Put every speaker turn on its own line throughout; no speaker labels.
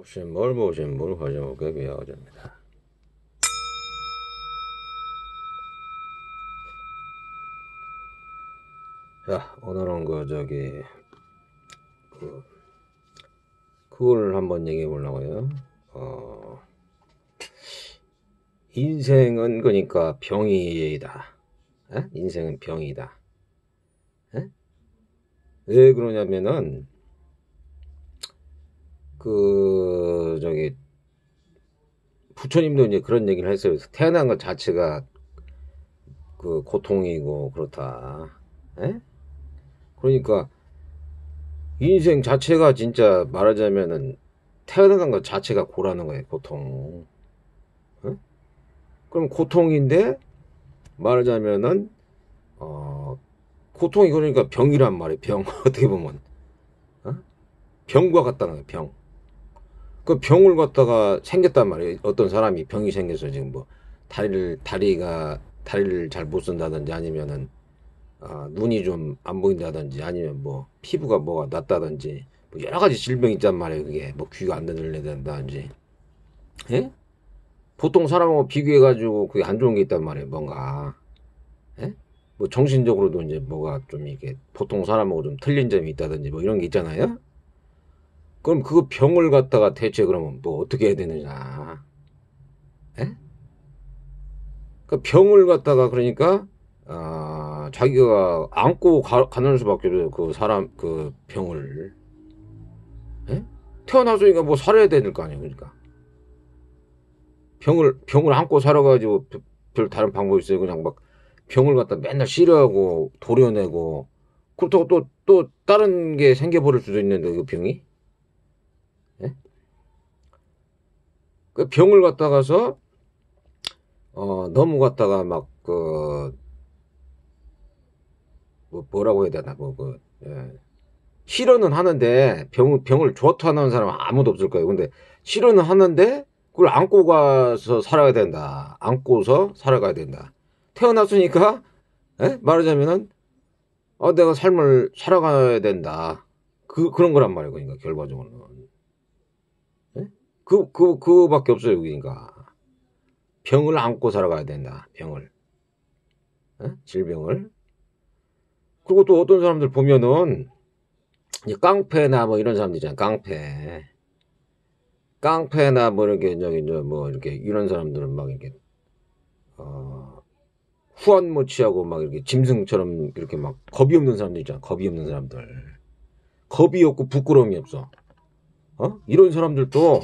없이 뭘 보신 뭘 가져오게 비하하십니다. 자, 오늘은 그걸 한번 얘기해 보려고요. 인생은 그러니까 병이다. 에? 인생은 병이다. 에? 왜 그러냐면은 부처님도 이제 그런 얘기를 했어요. 태어난 것 자체가 고통이고 그렇다. 에? 그러니까 인생 자체가 진짜 말하자면은 태어난 것 자체가 고라는 거예요. 고통. 에? 그럼 고통인데 말하자면은 고통이 그러니까 병이란 말이에요. 병. 어떻게 보면 병과 같다는 거예요. 병. 그 병을 갖다가 생겼단 말이에요. 어떤 사람이 병이 생겨서 지금 뭐 다리를 잘 못 쓴다든지 아니면은 눈이 좀 안 보인다든지 아니면 뭐 피부가 뭐가 났다든지 뭐 여러 가지 질병이 있단 말이에요. 그게 뭐 귀가 안 들린다든지. 예? 보통 사람하고 비교해 가지고 그게 안 좋은 게 있단 말이에요. 뭔가. 예? 뭐 정신적으로도 이제 뭐가 좀 이게 보통 사람하고 좀 틀린 점이 있다든지 뭐 이런 게 있잖아요. 그럼 그 병을 갖다가 대체 그러면 뭐 어떻게 해야 되느냐. 예? 그 병을 갖다가 그러니까 자기가 안고 가는 수밖에 없어요. 그 사람 그 병을. 예? 태어나서니까 뭐 살아야 될 거 아니에요. 그러니까 병을 안고 살아가지고 별 다른 방법이 있어요. 그냥 막 병을 갖다 맨날 싫어하고 도려내고 그렇다고 또 다른 게 생겨버릴 수도 있는데 그 병이. 예? 그 병을 갖다가서 너무 갖다가 막 뭐라고 해야 되나 예. 싫어는 하는데 병을 좋다는 사람은 아무도 없을 거예요. 근데 싫어는 하는데 그걸 안고 가서 살아야 된다. 안고서 살아가야 된다. 태어났으니까 말하자면은 내가 삶을 살아가야 된다. 그런 거란 말이에요. 그러니까 결과적으로는. 예? 그거밖에 없어요. 그러니까 병을 안고 살아가야 된다. 병을. 질병을. 그리고 또 어떤 사람들 보면은 이제 깡패나 뭐 이런 사람들 있잖아요. 깡패나 뭐 이렇게 뭐 이렇게 이런 사람들은 막 이렇게 후한 모치하고 막 이렇게 짐승처럼 이렇게 막 겁이 없는 사람들 있잖아. 겁이 없는 사람들. 겁이 없고 부끄러움이 없어. 이런 사람들도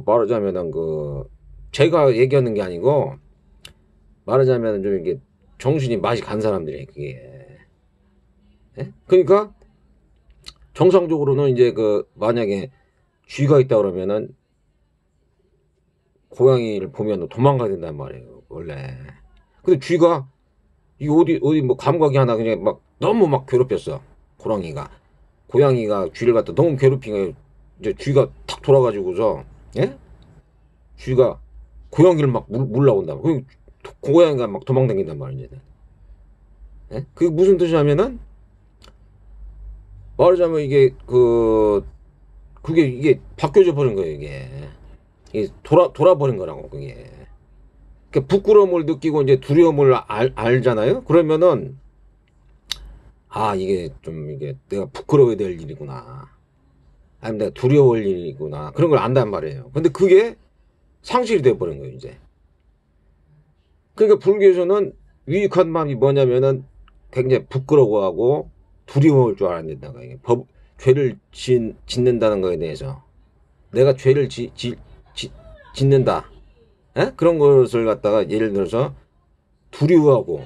말하자면은 제가 얘기하는 게 아니고 말하자면은 좀 이렇게 정신이 맛이 간 사람들이에요. 그게. 예? 그러니까 정상적으로는 이제 만약에 쥐가 있다 그러면은 고양이를 보면 도망가야 된단 말이에요. 원래. 근데 쥐가 이 어디 뭐 감각이 하나 그냥 막 너무 막 괴롭혔어. 고양이가 쥐를 갖다 너무 괴롭히니까 이제 쥐가 탁 돌아가지고서 예? 쥐가 고양이를 막 물라온다. 그 고양이가 막 도망다닌단 말이에요. 예? 그게 무슨 뜻이냐면은 말하자면 이게 바뀌어져 버린 거예요. 이게 돌아버린 거라고 그게. 그러니까 부끄러움을 느끼고 이제 두려움을 알잖아요. 그러면은 이게 좀 이게 내가 부끄러워야 될 일이구나. 아니면 내가 두려워할 일이구나. 그런 걸 안단 말이에요. 근데 그게 상실이 돼버린 거예요, 이제. 그러니까 불교에서는 유익한 마음이 뭐냐면은 굉장히 부끄러워하고 두려워할 줄 알아야 된다고. 죄를 짓는다는 거에 대해서. 내가 죄를 짓는다. 그런 것을 갖다가 예를 들어서 두려워하고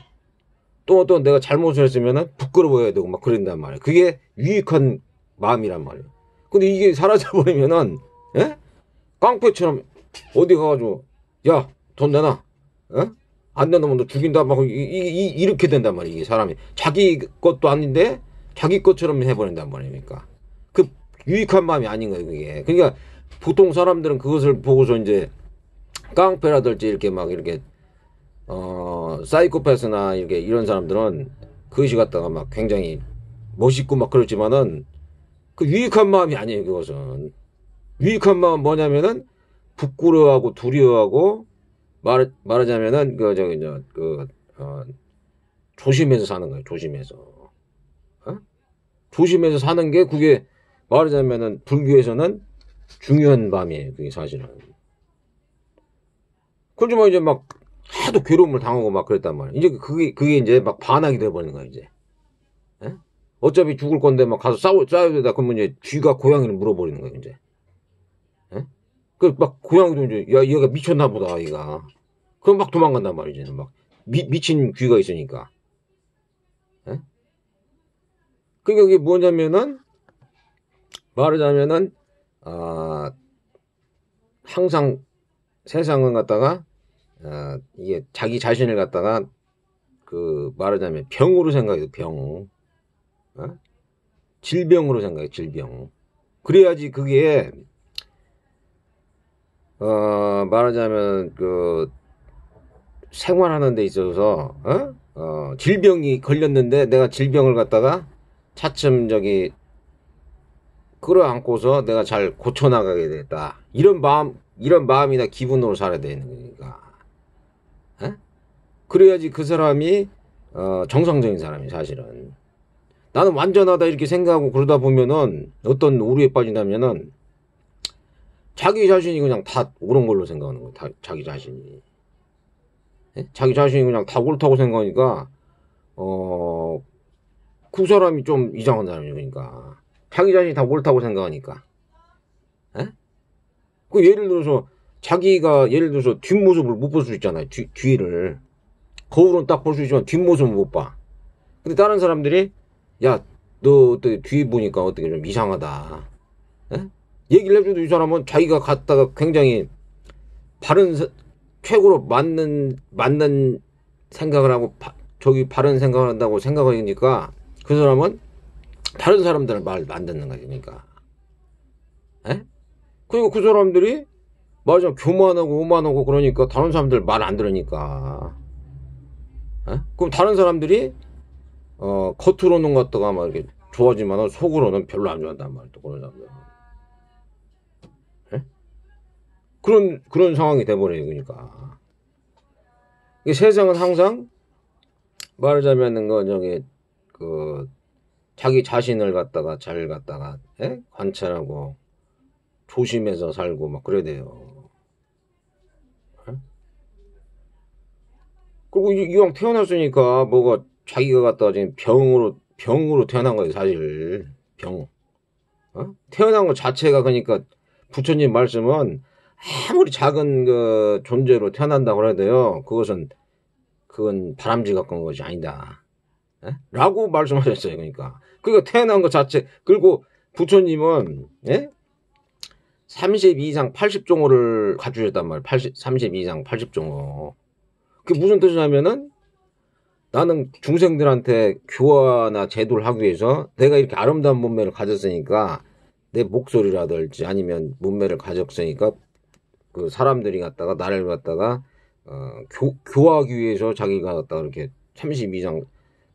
또 내가 잘못을 했으면은 부끄러워해야 되고 막 그런단 말이에요. 그게 유익한 마음이란 말이에요. 근데 이게 사라져버리면은 깡패처럼 어디 가가지고 야 돈 내놔 안 내놓으면 너 죽인다 막 이렇게 된단 말이에요. 이게 사람이 자기 것도 아닌데 자기 것처럼 해버린단 말이니까 그 유익한 마음이 아닌 거예요. 그게. 그러니까 보통 사람들은 그것을 보고서 이제 깡패라든지 이렇게 막 이렇게 사이코패스나 이런 사람들은 그것이 갖다가 막 굉장히 멋있고 막 그렇지만은 그 유익한 마음이 아니에요. 그것은 유익한 마음 뭐냐면은 부끄러워하고 두려워하고 말하자면은 그 저기 조심해서 사는 거예요. 조심해서. 어? 조심해서 사는 게 그게 말하자면은 불교에서는 중요한 마음이에요. 그게 사실은. 그렇지만 이제 막 하도 괴로움을 당하고 막 그랬단 말이에요. 이제 그게 이제 막 반항이 돼버리는 거야, 이제. 예? 어차피 죽을 건데 막 가서 싸워야 되다. 그러면 이제 쥐가 고양이를 물어버리는 거예요, 이제. 예? 그 막 고양이도 이제, 야, 얘가 미쳤나 보다, 얘가. 그럼 막 도망간단 말이지. 이제는 막. 미친 쥐가 있으니까. 예? 그러니까 그게 뭐냐면은, 말하자면은, 아, 항상 세상은 갖다가, 이게 자기 자신을 갖다가, 그, 말하자면 병으로 생각해요, 병. 어? 질병으로 생각해, 질병. 그래야지 그게, 말하자면, 그, 생활하는 데 있어서, 질병이 걸렸는데 내가 질병을 갖다가 차츰 끌어안고서 내가 잘 고쳐나가게 됐다. 이런 마음이나 기분으로 살아야 되는 거니까. 에? 그래야지 그 사람이, 정상적인 사람이 사실은. 나는 완전하다 이렇게 생각하고 그러다 보면은 어떤 오류에 빠진다면은 자기 자신이 그냥 다 옳은 걸로 생각하는 거예요. 자기 자신이. 예? 자기 자신이 그냥 다 옳다고 생각하니까, 그 사람이 좀 이상한 사람이에요. 그러니까. 자기 자신이 다 옳다고 생각하니까. 예? 그 예를 들어서 자기가 예를 들어서 뒷모습을 못 볼 수 있잖아요. 뒤를. 거울은 딱 볼 수 있지만 뒷모습은 못 봐. 근데 다른 사람들이 야, 너 어떻게 뒤 보니까 어떻게 좀 이상하다. 예? 얘기를 해줘도 이 사람은 자기가 갔다가 굉장히 바른 최고로 맞는 생각을 하고 바른 생각을 한다고 생각하니까 그 사람은 다른 사람들 말 안 듣는 거지. 그러니까. 에? 그리고 그 사람들이 맞아 교만하고 오만하고 그러니까 다른 사람들 말 안 들으니까. 에? 그럼 다른 사람들이 겉으로는 갖다가 막 이렇게 좋아하지만 속으로는 별로 안 좋아한단 말이야. 또 그런 사람들. 에? 그런 상황이 돼버려요. 그러니까. 이 세상은 항상 말하자면은 그 자기 자신을 갖다가 잘 갖다가 관찰하고 조심해서 살고 막 그래야 돼요. 에? 그리고 이왕 태어났으니까 뭐가 자기가 갖다가 지금 병으로 태어난 거예요. 사실 병. 태어난 것 자체가 그러니까 부처님 말씀은 아무리 작은 그 존재로 태어난다고 해도요. 그건 바람쥐 가까운 것이 아니다. 에? 라고 말씀하셨어요. 그러니까 태어난 것 자체. 그리고 부처님은 30 이상 80종호를 갖추셨단 말이에요. 30 이상 80종호. 그게 무슨 뜻이냐면은 나는 중생들한테 교화나 제도를 하기 위해서 내가 이렇게 아름다운 몸매를 가졌으니까 내 목소리라든지 아니면 몸매를 가졌으니까 그 사람들이 갖다가 나를 갖다가 교화하기 위해서 자기가 갖다가 이렇게 30 이상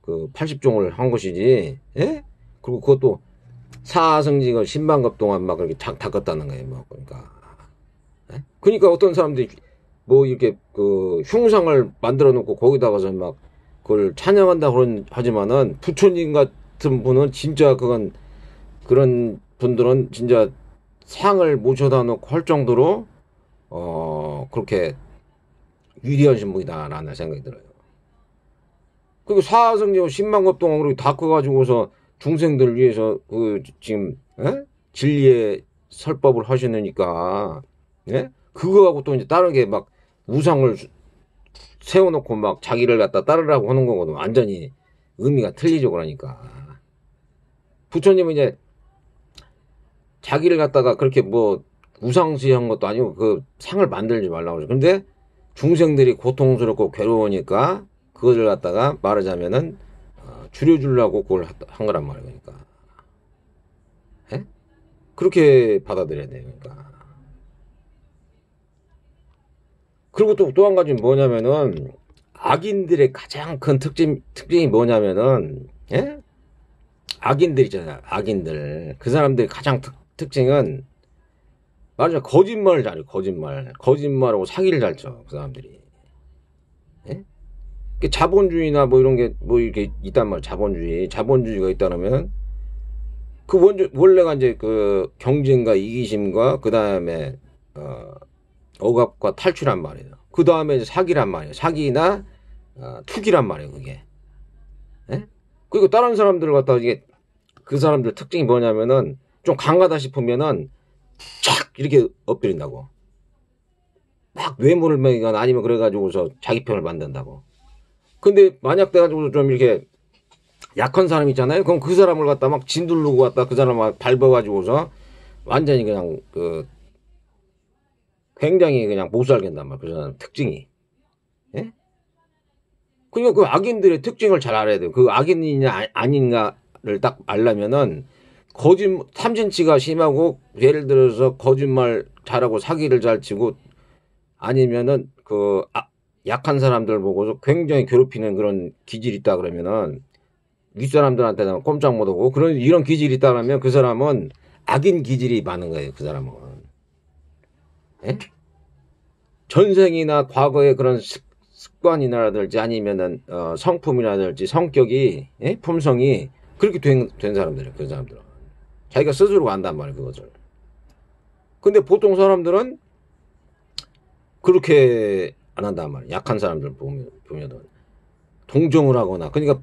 그 80종을 한 것이지. 예? 그리고 그것도 사성지가 10만급 동안 막 그렇게 닦았다는 거예요. 뭐 그러니까. 예? 그러니까 어떤 사람들이 뭐 이렇게 그 흉상을 만들어 놓고 거기다가서 막 그걸 찬양한다 하지만은 부처님 같은 분은 진짜 그런 분들은 진짜 상을 모셔다 놓고 할 정도로 그렇게 위대한 신분이다라는 생각이 들어요. 그리고 사성제가 10만급 동안 그렇게 닦아가지고서 중생들을 위해서 지금 진리의 설법을 하시느니까 그거하고 또 이제 다른 게 막 우상을 세워놓고 막 자기를 갖다 따르라고 하는 거거든. 완전히 의미가 틀리죠. 그러니까 부처님은 이제 자기를 갖다가 그렇게 뭐 우상시한 것도 아니고 그 상을 만들지 말라고 그러죠. 근데 중생들이 고통스럽고 괴로우니까 그것을 갖다가 말하자면은 줄여주려고 그걸 한 거란 말이에요. 그러니까 그렇게 받아들여야 돼요. 그러니까. 그리고 또 한 가지 뭐냐면은 악인들의 가장 큰 특징이 뭐냐면은 악인들 있잖아요. 악인들. 그 사람들의 가장 특징은 말하자면 거짓말을 잘해요. 거짓말하고 사기를 잘 쳐. 그 사람들이. 예? 자본주의나 뭐 이런 게 뭐 이렇게 있단 말이에요. 자본주의가 있다면 그 원래가 이제 그 경쟁과 이기심과 그 다음에 억압과 탈출한 말이에요. 그 다음에 사기란 말이에요. 사기나 투기란 말이에요. 그게. 예? 그리고 다른 사람들 갖다가 이게 그 사람들 특징이 뭐냐면은 좀 강하다 싶으면은 착 이렇게 엎드린다고. 막 뇌물을 먹이거나 아니면 그래가지고서 자기 편을 만든다고. 근데 만약 돼가지고 좀 이렇게 약한 사람 있잖아요. 그럼 그 사람을 갖다 막 진두르고 갖다 그 사람 막 밟아가지고서 완전히 그냥 굉장히 그냥 못 살겠단 말이야. 그 사람 특징이. 예? 그러니까 그 악인들의 특징을 잘 알아야 돼요. 그 악인이냐 아닌가를 딱 알려면은 탐진치가 심하고 예를 들어서 거짓말 잘하고 사기를 잘 치고 아니면은 약한 사람들 보고서 굉장히 괴롭히는 그런 기질이 있다 그러면은 윗사람들한테는 꼼짝 못하고 이런 기질이 있다 그러면 그 사람은 악인 기질이 많은 거예요. 그 사람은. 예? 전생이나 과거의 그런 습관이라든지 아니면은 성품이라든지 성격이 예? 품성이 그렇게 된 사람들이에요. 그 사람들은 자기가 스스로 안단 말이에요. 그것을. 근데 보통 사람들은 그렇게 안 한단 말이에요. 약한 사람들 보면은 동정을 하거나 그러니까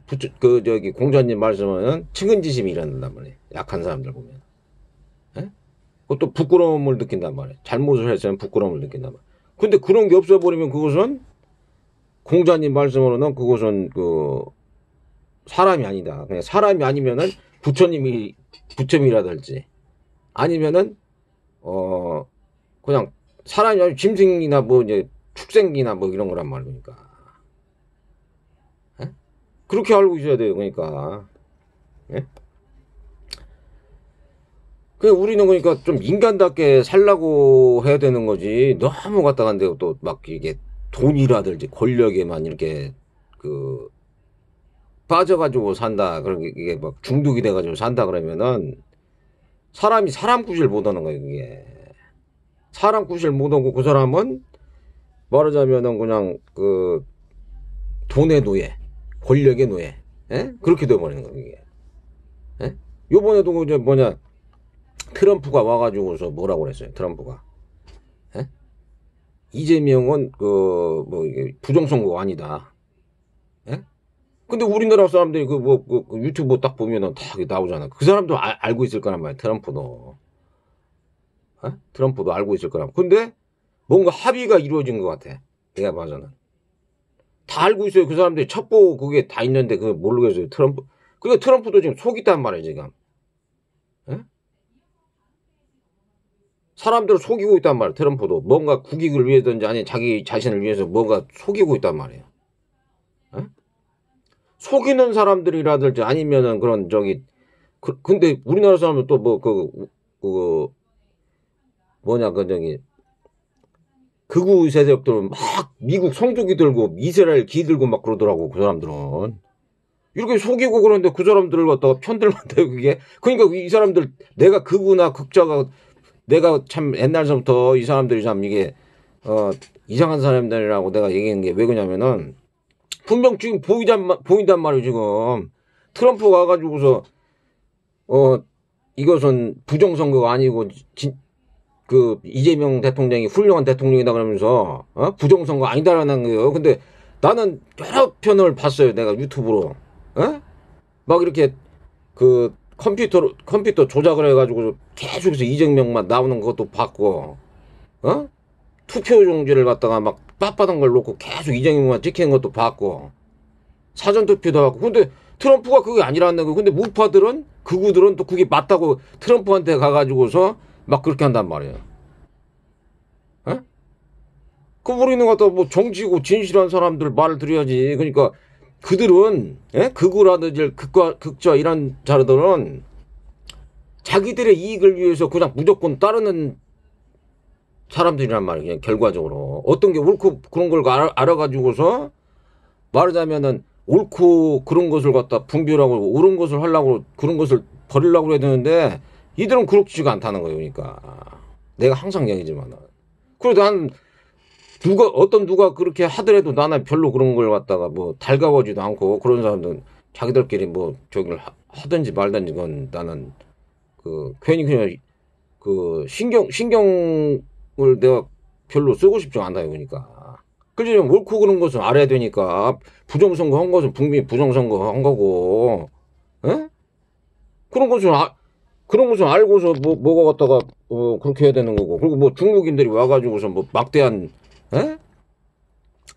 공자님 말씀은 측은지심이 일어난단 말이에요. 약한 사람들 보면. 예? 그것도 부끄러움을 느낀단 말이에요. 잘못을 했으면 부끄러움을 느낀단 말이에요. 근데 그런 게 없어버리면 그것은 공자님 말씀으로는 그것은 사람이 아니다. 그냥 사람이 아니면은 부처님이라든지 아니면은 그냥 사람이 아니면 짐승이나 뭐 이제 축생이나 뭐 이런 거란 말이니까. 예? 그렇게 알고 있어야 돼요. 그러니까. 예? 우리는 그러니까 좀 인간답게 살라고 해야 되는 거지. 너무 갔다 간데 또 막 이게 돈이라든지 권력에만 이렇게 빠져가지고 산다. 그런 이게 막 중독이 돼가지고 산다 그러면은 사람이 사람 구실 못하는 거예요. 그게 사람 구실 못하고 그 사람은 말하자면은 그냥 돈의 노예, 권력의 노예, 예? 그렇게 돼버리는 거예요. 이게. 예? 요번에도 이제 트럼프가 와가지고서 뭐라고 그랬어요. 트럼프가. 예? 이재명은 이게 부정선거가 아니다. 예? 근데 우리나라 사람들이 유튜브 딱 보면은 다 나오잖아. 그 사람도 알고 있을 거란 말이야. 트럼프도. 예? 트럼프도 알고 있을 거란 말이야. 근데 뭔가 합의가 이루어진 것 같아. 내가 봐서는. 다 알고 있어요. 그 사람들이 첩보 그게 다 있는데 그걸 모르겠어요. 그러니까 트럼프도 지금 속이 있단 말이에요. 지금. 예? 사람들을 속이고 있단 말이에요. 트럼프도. 뭔가 국익을 위해서든지 아니면 자기 자신을 위해서 뭔가 속이고 있단 말이에요. 에? 속이는 사람들이라든지 아니면은 근데 우리나라 사람은 또 극우 세력들은 막 미국 성조기 들고 이스라엘 기 들고 막 그러더라고. 그 사람들은. 이렇게 속이고 그러는데 그 사람들을 갖다가 편들면 돼요. 그게. 그러니까 이 사람들 내가 극우나 극자가 내가 참 옛날서부터 이 사람들이 참 이게 이상한 사람들이라고 내가 얘기한 게 왜 그러냐면은 분명 지금 보인단 말이에요. 지금 트럼프가 와가지고서 이것은 부정선거가 아니고 이재명 대통령이 훌륭한 대통령이다 그러면서 부정선거 아니다라는 거예요. 근데 나는 여러 편을 봤어요. 내가 유튜브로. 막 이렇게 컴퓨터 조작을 해가지고 계속해서 이재명만 나오는 것도 봤고, 투표용지를 갖다가 막 빳빳한 걸 놓고 계속 이재명만 찍히는 것도 봤고, 사전투표도 하고. 근데 트럼프가 그게 아니라는 거예요. 근데 우파들은, 극우들은 또 그게 맞다고 트럼프한테 가가지고서 막 그렇게 한단 말이에요. 우리는 갖다 뭐 정치고 진실한 사람들 말을 들어야지. 그러니까 그들은 극우라든지 극자 이런 자들은 자기들의 이익을 위해서 그냥 무조건 따르는 사람들이란 말이에요. 그냥 결과적으로 어떤 게 옳고 그런 걸 알아가지고서 말하자면은 옳고 그런 것을 갖다 분별하고 옳은 것을 하려고 그런 것을 버리려고 해야 되는데 이들은 그렇지가 않다는 거예요. 그러니까 내가 항상 얘기지만 그래도 난 누가 그렇게 하더라도 나는 별로 그런 걸 갖다가 뭐 달가워지도 않고 그런 사람들은 자기들끼리 뭐 저기를 하든지 말든지 그건 나는 그 괜히 그냥 그 신경을 내가 별로 쓰고 싶지 않아요. 그러니까 그지 옳고 그런 것은 알아야 되니까 부정선거 한 것은 분명히 부정선거 한 거고 에? 그런 것은 그런 것은 알고서 뭐가 갖다가 그렇게 해야 되는 거고 그리고 뭐 중국인들이 와가지고서 뭐 막대한 에?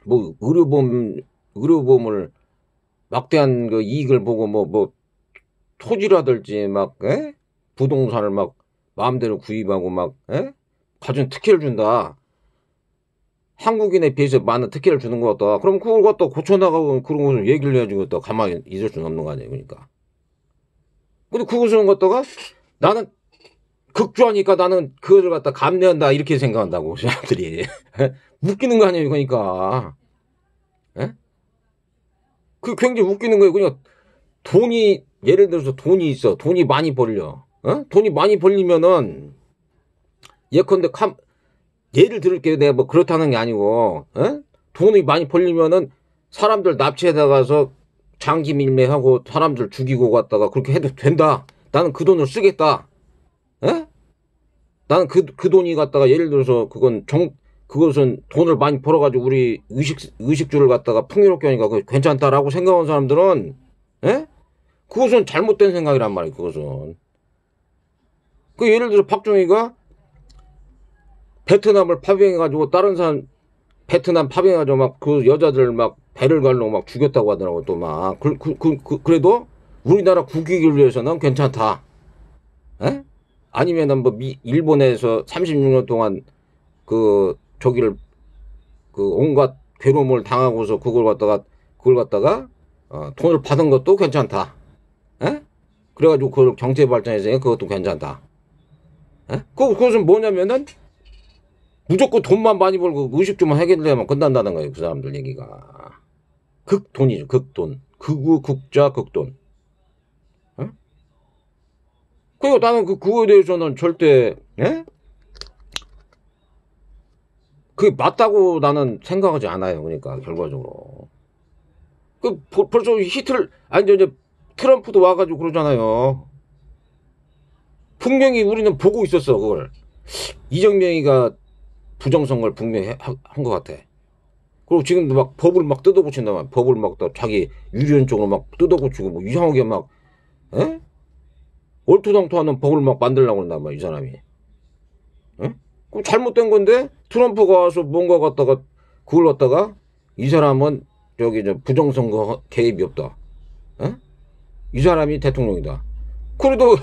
뭐 의료보험을 막대한 그 이익을 보고 뭐 토지라든지 막 에? 부동산을 막 마음대로 구입하고 막 에? 가진 특혜를 준다. 한국인에 비해서 많은 특혜를 주는 것 같다. 그럼 그걸 갖다 고쳐나가고 그런 것을 얘기를 해야지 갖다 가만히 있을 수는 없는 거 아니에요. 그러니까. 근데 그것을 갖다가 나는 극주하니까 나는 그것을 갖다 감내한다 이렇게 생각한다고 사람들이. 웃기는 거 아니에요. 그러니까. 에? 그 굉장히 웃기는 거예요. 그냥 돈이 예를 들어서 돈이 있어. 돈이 많이 벌려. 돈이 많이 벌리면은 예컨대 예를 들을게요. 내가 뭐 그렇다는 게 아니고 돈이 많이 벌리면은 사람들 납치해 가서 장기 밀매하고 사람들 죽이고 갔다가 그렇게 해도 된다. 나는 그 돈을 쓰겠다. 에? 나는 그 돈이 갖다가 예를 들어서 그것은 돈을 많이 벌어가지고 우리 의식주를 갖다가 풍요롭게 하니까 그거 괜찮다라고 생각하는 사람들은 에? 그것은 잘못된 생각이란 말이에요. 그것은. 그 예를 들어서 박정희가 베트남을 파병해가지고 다른 사람 베트남 파병해가지고 막 그 여자들 막 배를 가르고 막 죽였다고 하더라고 또 막 그래도 우리나라 국익을 위해서는 괜찮다. 에? 아니면은 뭐 일본에서 36년 동안 그 저기를 그 온갖 괴로움을 당하고서 그걸 갖다가 돈을 받은 것도 괜찮다. 에? 그래가지고 그걸 경제 발전에서 그것도 괜찮다. 에? 그것은 뭐냐면은 무조건 돈만 많이 벌고 의식주만 해결되면 끝난다는 거예요. 그 사람들 얘기가. 극돈이죠. 극돈. 극우 극자 극돈. 에? 그리고 나는 그거에 대해서는 절대 그게 맞다고 나는 생각하지 않아요. 그러니까 결과적으로. 벌써 아니 이제 트럼프도 와가지고 그러잖아요. 분명히 우리는 보고 있었어 그걸. 이정명이가 부정선거를 분명히 한 것 같아. 그리고 지금도 막 법을 막 뜯어고친다 말. 법을 막 자기 유리한 쪽으로 막 뜯어고치고 뭐 이상하게 막 얼토당토하는 법을 막 만들려고 한단 말이야 이 사람이. 그럼 잘못된 건데 트럼프가 와서 뭔가 갖다가 그걸 갖다가 이 사람은 저기 부정선거 개입이 없다. 이 사람이 대통령이다. 그래도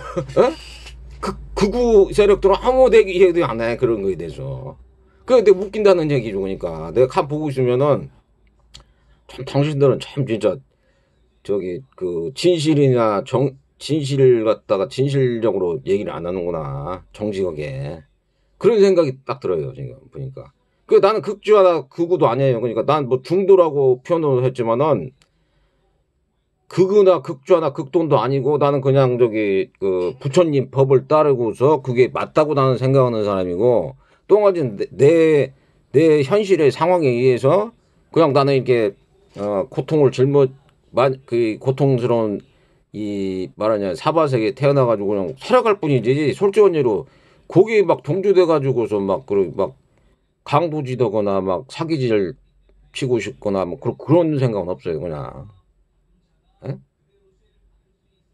극우 세력들은 아무 얘기도 안 해. 그런 거에 대해서. 그런데 웃긴다는 얘기죠. 그러니까 내가 간 보고 있으면은 참 당신들은 참 진짜 저기 그 진실이나 진실을 갖다가 진실적으로 얘기를 안 하는구나. 정직하게. 그런 생각이 딱 들어요. 지금 보니까. 나는 극주하다 극우도 아니에요. 그러니까 난 뭐 중도라고 표현을 했지만은 극우나 극주하나 극돈도 아니고 나는 그냥 저기 그 부처님 법을 따르고서 그게 맞다고 나는 생각하는 사람이고 또 한 가지는 내 현실의 상황에 의해서 그냥 나는 이렇게 고통을 그 고통스러운 이 말하냐 사바세계에 태어나가지고 그냥 살아갈 뿐이지 솔직한 예로 거기에 막 동조돼가지고서 막 강도지더거나 막 사기질 치고 싶거나 뭐 그런 생각은 없어요. 그냥. 에?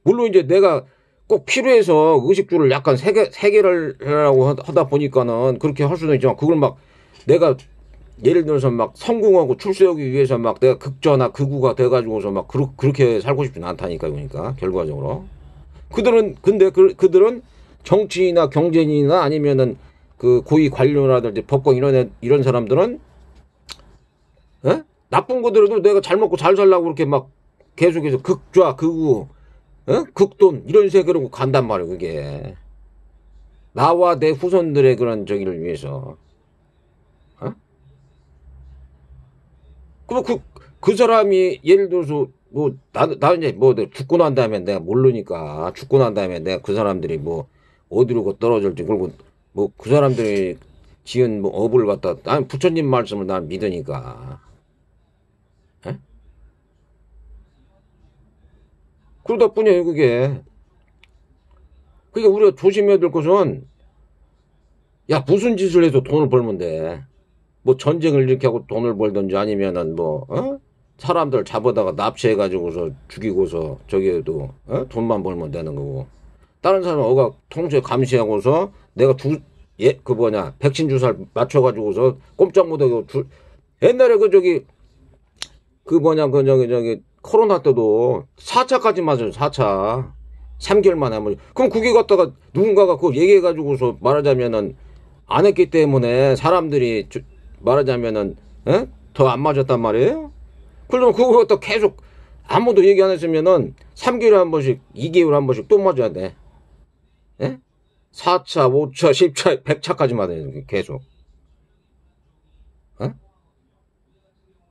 물론 이제 내가 꼭 필요해서 의식주를 약간 세계를 하라고 하다 보니까는 그렇게 할 수는 있지만 그걸 막 내가 예를 들어서 막 성공하고 출세하기 위해서 막 내가 극좌나 극우가 돼가지고서 막 그렇게 살고 싶진 않다니까요. 그러니까 결과적으로 근데 그들은 정치나 경제인이나 아니면은 그 고위 관료라든지 법관 이런 사람들은 나쁜 거더라도 내가 잘 먹고 잘 살라고 그렇게 막 계속해서 극좌 극우 극돈 이런 세계로 간단 말이에요. 그게 나와 내 후손들의 그런 저기를 위해서. 그럼 그 사람이 예를 들어서 뭐, 나 이제 뭐, 죽고 난 다음에 내가 모르니까, 죽고 난 다음에 내가 그 사람들이 뭐, 어디로 떨어질지, 그리고 뭐, 그 사람들이 지은 뭐 업을 갖다, 난 부처님 말씀을 난 믿으니까. 예? 그러다 뿐이에요, 그게. 그러니까 우리가 조심해야 될 것은, 야, 무슨 짓을 해서 돈을 벌면 돼. 뭐 전쟁을 일으켜고 돈을 벌든지 아니면은 뭐, 사람들 잡아다가 납치해가지고서 죽이고서 저기에도, 돈만 벌면 되는 거고. 다른 사람 어가 통제 감시하고서 내가 그 뭐냐, 백신 주사를 맞춰가지고서 꼼짝 못하고 옛날에 그 뭐냐, 저기, 코로나 때도 4차까지 맞아요, 4차. 3개월 만에 한 번. 그럼 그게 갖다가 누군가가 그걸 얘기해가지고서 말하자면은 안 했기 때문에 사람들이 말하자면은, 더 안 맞았단 말이에요? 그러면 그걸 갖다 계속 아무도 얘기 안 했으면은 3개월에 한 번씩, 2개월에 한 번씩 또 맞아야 돼. 예? 4차, 5차, 10차, 100차까지 맞아요, 계속. 예?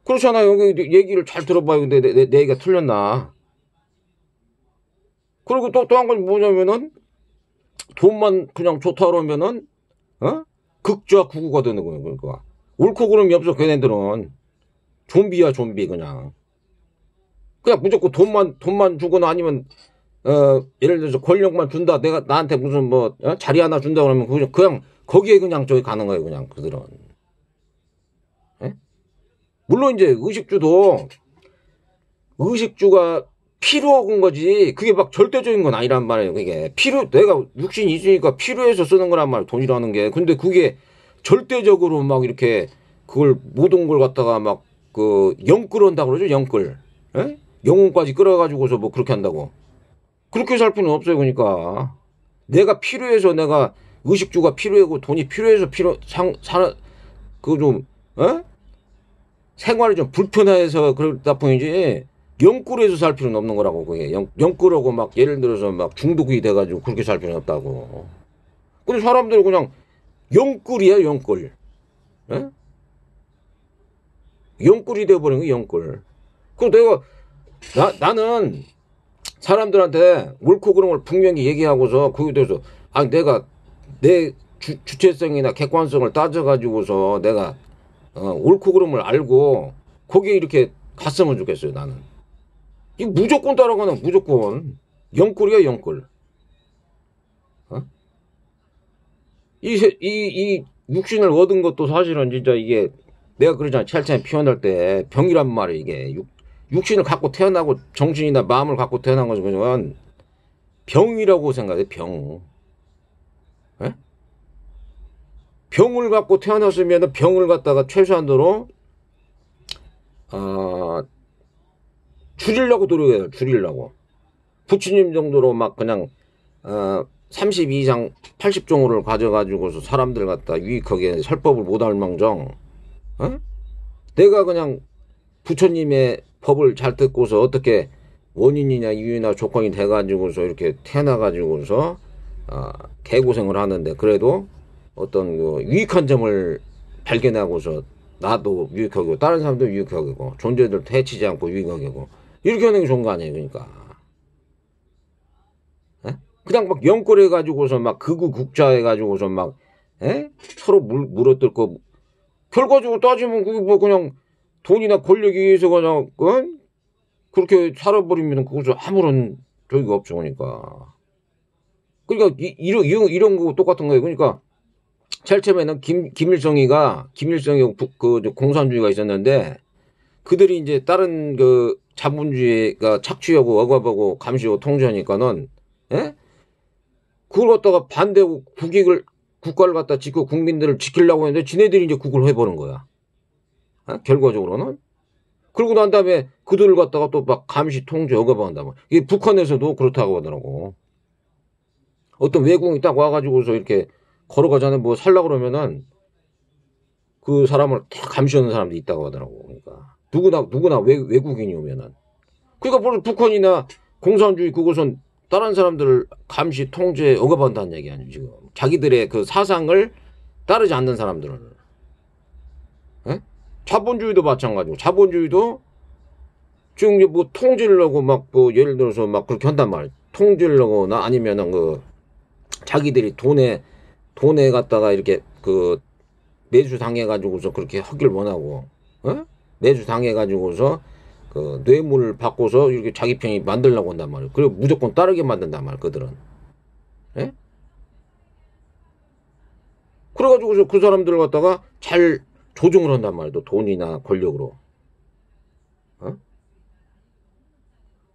그렇잖아요. 얘기를 잘 들어봐요. 근데 내 얘기가 틀렸나. 그리고 또 한 건 뭐냐면은, 돈만 그냥 좋다 그러면은, 극좌 구구가 되는 거예요, 그러니까. 옳고 그름이 없어, 걔네들은. 좀비야, 좀비, 그냥. 그냥 무조건 돈만 주거나 아니면, 예를 들어서 권력만 준다. 내가 나한테 무슨 뭐, 자리 하나 준다 그러면 그냥 거기에 그냥 저기 가는 거예요, 그냥 그들은. 예? 물론 이제 의식주가 필요한 거지. 그게 막 절대적인 건 아니란 말이에요. 그게 내가 육신이 있으니까 필요해서 쓰는 거란 말이에요. 돈이라는 게. 근데 그게 절대적으로 막 이렇게 그걸 모든 걸 갖다가 막 영 끌어온다 그러죠. 영 끌. 예? 영혼까지 끌어가지고서 뭐 그렇게 한다고. 그렇게 살 필요는 없어요. 그러니까 내가 필요해서 내가 의식주가 필요하고 돈이 필요해서 좀 생활이 좀 불편해서 그렇다 뿐이지 영끌에서 살 필요는 없는 거라고. 그게 영끌하고 막 예를 들어서 막 중독이 돼가지고 그렇게 살 필요는 없다고. 근데 사람들이 그냥 영끌이야, 영끌. 예? 영끌이 돼버린 거야, 영끌. 그리고 나는 사람들한테 옳고 그른 걸 분명히 얘기하고서 거기에 대해서 내가 내 주체성이나 객관성을 따져가지고서 내가 옳고 그름을 알고 거기에 이렇게 갔으면 좋겠어요. 나는 이 무조건 따라가는 무조건 영끌이야, 영끌. 이 육신을 얻은 것도 사실은 진짜 이게 내가 그러잖아. 찰찬이 피어날 때 병이란 말이야. 이게 육신을 갖고 태어나고 정신이나 마음을 갖고 태어난 것은 그냥 병이라고 생각해. 병. 에? 병을 갖고 태어났으면 병을 갖다가 최소한도로 줄이려고 노력해야 돼. 줄이려고. 부처님 정도로 막 그냥 30 이상 80종호를 가져가지고서 사람들 갖다 유익하게 설법을 못할 망정. 내가 그냥 부처님의 법을 잘 듣고서 어떻게 원인이나 이유나 조건이 돼가지고서 이렇게 태어나가지고서 개고생을 하는데 그래도 어떤 유익한 점을 발견하고서 나도 유익하고 다른 사람도 유익하고 존재들 해치지 않고 유익하고 이렇게 하는 게 좋은 거 아니에요. 그러니까 그냥 막 영끌해 가지고서 막 극우국자 해가지고서 막 서로 물어뜯고 결과적으로 따지면 그게 뭐 그냥 돈이나 권력에 의해서 그냥 그렇게 살아버리면 그것은 아무런 저기가 없죠. 그러니까 이런 거 똑같은 거예요. 그러니까 제일 처음에는 김일성이가 공산주의가 있었는데 그들이 이제 다른 자본주의가 착취하고 억압하고 감시하고 통제하니까는 그걸 갖다가 반대하고 국가를 갖다 지키고 국민들을 지키려고 했는데 지네들이 이제 그걸 해버린 거야. 결과적으로는. 그러고 난 다음에 그들을 갖다가 또 막 감시 통제 억압한다. 이게 북한에서도 그렇다고 하더라고. 어떤 외국인이 딱 와가지고서 이렇게 걸어가자는 뭐 살려고 그러면은 그 사람을 다 감시하는 사람도 있다고 하더라고. 그러니까 누구나 외국인이 오면은. 그러니까 벌써 북한이나 공산주의 그것은 다른 사람들을 감시 통제 억압한다는 얘기 아니에요. 지금 자기들의 그 사상을 따르지 않는 사람들은. 자본주의도 마찬가지고 자본주의도 지금 이제 뭐 통제하려고 막 뭐 예를 들어서 막 그렇게 한단 말이야. 통제하려거나 아니면은 자기들이 돈에 갖다가 이렇게 매수 당해가지고서 그렇게 하길 원하고, 어? 매수 당해가지고서 뇌물을 받고서 이렇게 자기 편이 만들려고 한단 말이야. 그리고 무조건 따르게 만든단 말이야, 그들은. 예? 그래가지고서 그 사람들을 갖다가 잘 조종을 한단 말이야. 또 돈이나 권력으로. 어?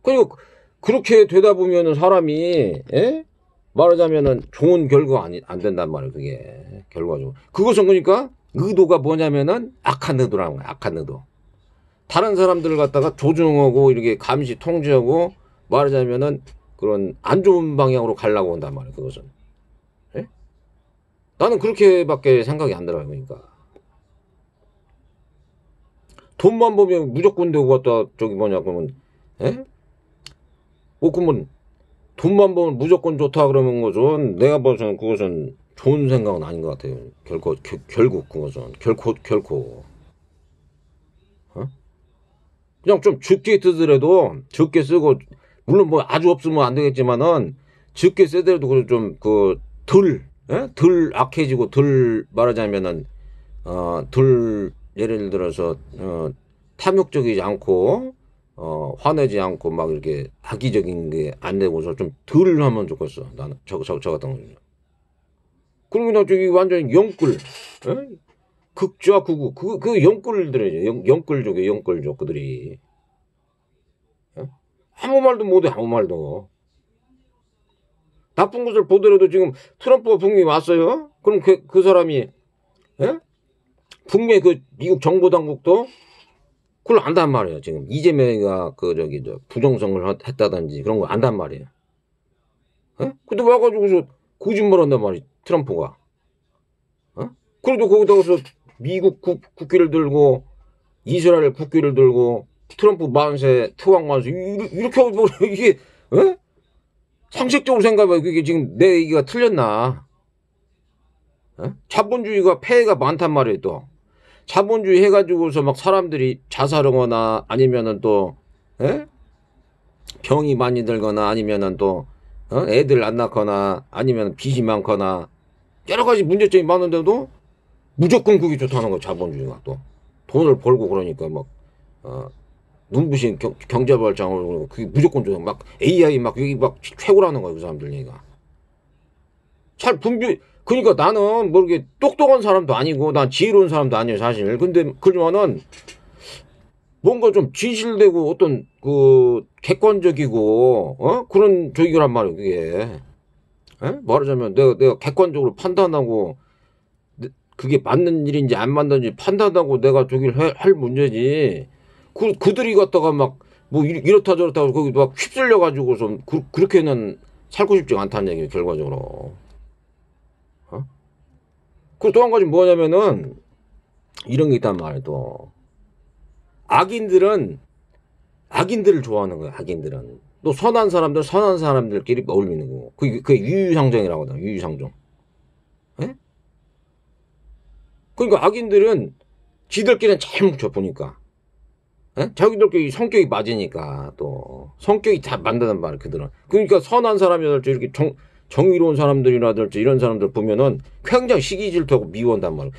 그리고 그렇게 되다 보면은 사람이, 예? 말하자면은 좋은 결과가 안 된단 말이에요, 그게. 결과적으로. 그것은 그러니까 의도가 뭐냐면은 악한 의도라는 거야, 악한 의도. 다른 사람들을 갖다가 조종하고 이렇게 감시 통제하고 말하자면은 그런 안 좋은 방향으로 가려고 한단 말이에요, 그것은. 예? 나는 그렇게밖에 생각이 안 들어요, 그러니까. 돈만 보면 무조건 되고 갖다 저기 뭐냐, 그러면, 예? 뭐, 그러면 돈만 보면 무조건 좋다 그러는 것은 내가 봐서는 그것은 좋은 생각은 아닌 것 같아요. 결국 그것은. 결코. 어? 그냥 좀 적게 쓰더라도 적게 쓰고, 물론 뭐 아주 없으면 안 되겠지만은 적게 쓰더라도 덜 악해지고 덜 말하자면은, 덜 예를 들어서, 탐욕적이지 않고, 화내지 않고 막 이렇게 악의적인 게 안 되고서 좀 덜 하면 좋겠어. 나는 저 같은 경우는. 그러고 나 저기 완전 영끌, 에? 극좌 극우, 그 영끌들이죠. 영끌족이에요, 영끌족, 그들이. 에? 아무 말도 못해, 아무 말도. 나쁜 것을 보더라도 지금 트럼프가 북미 왔어요? 그럼 그 사람이, 에? 북미 미국 정보당국도 그걸 안단 말이에요. 지금 이재명이가 부정선거를 했다든지 그런 거 안단 말이에요. 어? 근데 와가지고서 거짓말 한단 말이에요. 트럼프가. 어? 그래도 거기다가서 미국 국기를 들고 이스라엘 국기를 들고 트럼프 만세, 트왕 만세 이렇게 하고 이게 어? 상식적으로 생각해봐. 그게 지금 내 얘기가 틀렸나? 어? 자본주의가 폐해가 많단 말이에요. 또. 자본주의 해가지고서 막 사람들이 자살하거나 아니면은 또, 에? 병이 많이 들거나 아니면은 또, 애들 안 낳거나 아니면 빚이 많거나 여러 가지 문제점이 많은데도 무조건 그게 좋다는 거야, 자본주의가 또. 돈을 벌고 그러니까 막, 눈부신 경제발전을 그게 무조건 좋아. 막 AI 막 여기 막 최고라는 거야, 그 사람들 얘기가. 잘 그러니까 나는 뭐 이렇게 똑똑한 사람도 아니고 난 지혜로운 사람도 아니에요 사실. 근데 그러면은 뭔가 좀 진실되고 어떤 객관적이고 그런 저기란 말이에요 그게. 말하자면 내가 객관적으로 판단하고 그게 맞는 일인지 안 맞는지 판단하고 내가 저기를 할 문제지. 그들이 갖다가 막 뭐 이렇다 저렇다 하고 거기 막 휩쓸려 가지고서 그렇게는 살고 싶지 않다는 얘기예요 결과적으로. 그리고 또 한 가지 뭐냐면은 이런 게 있단 말이에요. 또 악인들을 좋아하는 거야. 악인들은 또 선한 사람들끼리 어울리는 거고 그게 유유상종이라고 하거든. 유유상종. 예? 그러니까 악인들은 지들끼리는 잘 뭉쳐 보니까. 예? 자기들끼리 성격이 맞으니까 또 성격이 다 맞는단 말이야. 그들은. 그러니까 선한 사람이랄지 이렇게 정의로운 사람들이라든지 이런 사람들 보면은 굉장히 시기 질투하고 미워한단 말이야.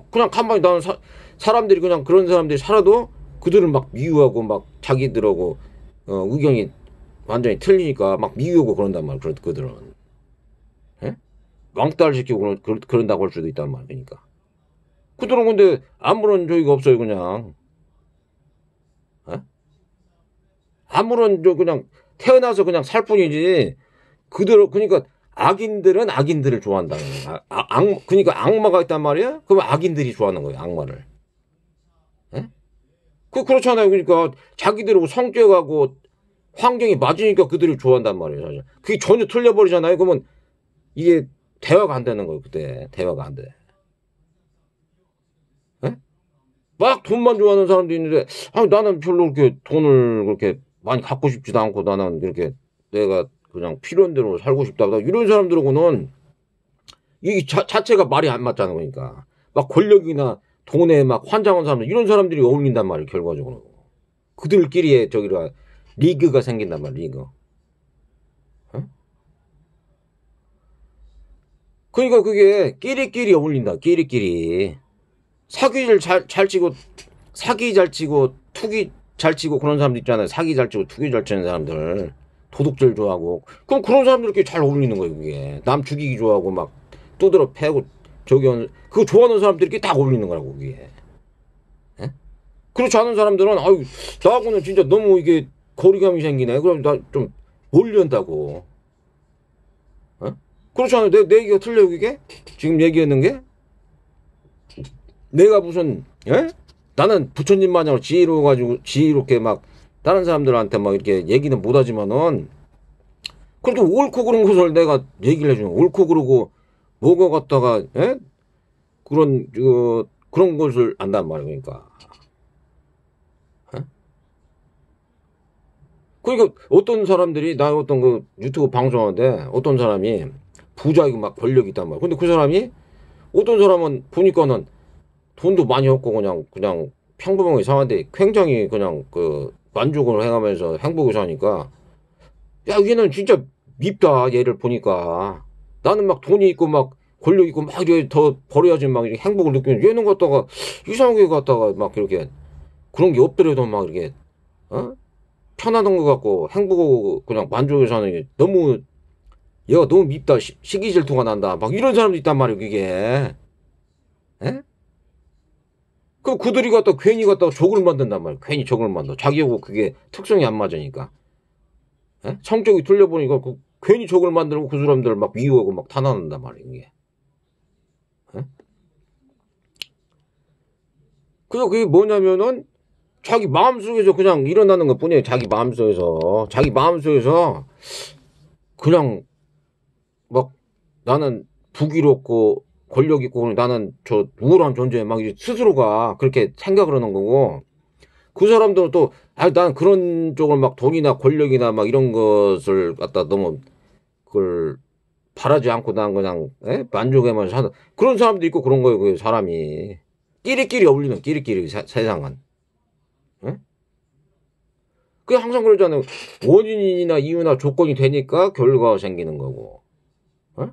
그냥 가만히 나는 사람들이 그냥 그런 사람들이 살아도 그들을 막 미워하고 막 자기들하고 의견이 완전히 틀리니까 막 미워하고 그런단 말이야. 그들은. 예? 왕따를 시키고 그런다고 할 수도 있단 말이야. 그러니까. 그들은 근데 아무런 저기가 없어요. 그냥. 예? 아무런 그냥 태어나서 그냥 살 뿐이지. 그러니까 악인들은 악인들을 좋아한다는 거야. 그러니까 악마가 있단 말이야? 그러면 악인들이 좋아하는 거예요, 악마를. 예? 그렇잖아요. 그러니까 자기들하고 성격하고 환경이 맞으니까 그들을 좋아한단 말이에요, 사실. 그게 전혀 틀려버리잖아요. 그러면 이게 대화가 안 되는 거예요, 그때. 대화가 안 돼. 예? 막 돈만 좋아하는 사람도 있는데, 나는 별로 그렇게 돈을 그렇게 많이 갖고 싶지도 않고 나는 이렇게 내가 그냥 필요한 대로 살고 싶다. 이런 사람들하고는 이 자체가 말이 안 맞잖아. 그러니까 막 권력이나 돈에 막 환장한 사람들 이런 사람들이 어울린단 말이에요. 결과적으로. 그들끼리의 저기라 리그가 생긴단 말이야, 리그. 어? 그러니까 그게 끼리끼리 어울린다, 끼리끼리. 사기를 잘 치고, 사기 잘 치고, 투기 잘 치고 그런 사람들 있잖아요. 사기 잘 치고, 투기 잘 치는 사람들. 도둑질 좋아하고. 그럼 그런 사람들끼리 잘 어울리는 거예요, 그게. 남 죽이기 좋아하고, 막, 두드러 패고, 그거 좋아하는 사람들끼리 다 어울리는 거라고, 그게. 예? 그렇지 않은 사람들은, 아유, 나하고는 진짜 너무 이게 거리감이 생기네. 그럼 나 좀 멀리한다고. 어? 그렇지 않아요? 내 얘기가 틀려요, 그게? 지금 얘기하는 게? 내가 무슨, 예? 나는 부처님 마냥 지혜로워가지고, 지혜롭게 막, 다른 사람들한테 막 이렇게 얘기는 못하지만은, 그래도 옳고 그른 것을 내가 얘기를 해주는 거야. 옳고 그르고, 뭐가 갖다가, 예? 그런 것을 안단 말이야, 그러니까. 예? 그러니까 어떤 사람들이, 나 어떤 그 유튜브 방송하는데, 어떤 사람이 부자이고 막 권력이 있단 말이야. 근데 그 사람이, 어떤 사람은 보니까는 돈도 많이 없고 그냥 평범하게 사는데 굉장히 그냥 만족을 해가면서 행복을 사니까 야 얘는 진짜 밉다 얘를 보니까 나는 막 돈이 있고 막 권력 있고 막 이렇게 더 벌어야지 막 이렇게 행복을 느끼는 얘는 갖다가 이상하게 갖다가 막 이렇게 그런 게 없더라도 막 이렇게 편안한 것 같고 행복하고 그냥 만족을 사는 게 너무 얘가 너무 밉다 시기 질투가 난다 막 이런 사람도 있단 말이에요 그게 에? 그럼 그들이 갖다 괜히 갖다가 적을 만든단 말이야. 괜히 적을 만들어. 자기하고 그게 특성이 안 맞으니까. 에? 성격이 틀려보니까 괜히 적을 만들고 그 사람들을 막 미워하고 막 탄압한단 말이야, 이게. 에? 그게 뭐냐면은 자기 마음속에서 그냥 일어나는 것 뿐이에요. 자기 마음속에서. 자기 마음속에서 그냥 막 나는 부귀롭고 권력 있고 나는 저 우월한 존재 막 스스로가 그렇게 생각을 하는 거고 그 사람들은 또, 난 그런 쪽을 막 돈이나 권력이나 막 이런 것을 갖다 너무, 그걸 바라지 않고 난 그냥, 만족에만 사는, 그런 사람도 있고 그런 거예요, 그 사람이. 끼리끼리 어울리는, 끼리끼리, 세상은. 예? 그게 항상 그러잖아요. 원인이나 이유나 조건이 되니까 결과가 생기는 거고. 예?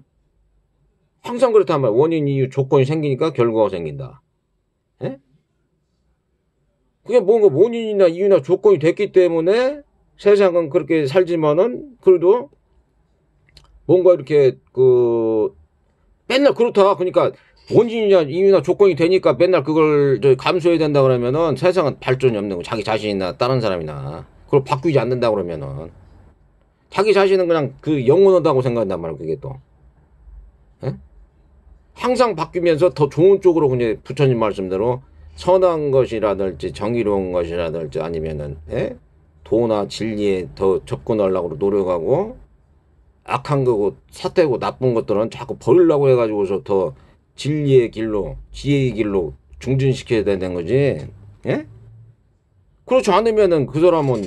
항상 그렇단 말이야. 원인, 이유, 조건이 생기니까 결과가 생긴다. 예? 그게 뭔가 원인이나 이유나 조건이 됐기 때문에 세상은 그렇게 살지만은 그래도 뭔가 이렇게 맨날 그렇다. 그러니까 원인이나 이유나 조건이 되니까 맨날 그걸 감수해야 된다 그러면은 세상은 발전이 없는 거. 자기 자신이나 다른 사람이나 그걸 바꾸지 않는다 그러면은 자기 자신은 그냥 영원하다고 생각한단 말이야. 그게 또 에? 항상 바뀌면서 더 좋은 쪽으로 그냥 부처님 말씀대로 선한 것이라든지 정의로운 것이라든지 아니면은 도나 진리에 더 접근하려고 노력하고 악한 거고 사태고 나쁜 것들은 자꾸 버리려고 해가지고서 더 진리의 길로 지혜의 길로 중진시켜야 되는 거지. 예? 그렇지 않으면은 그 사람은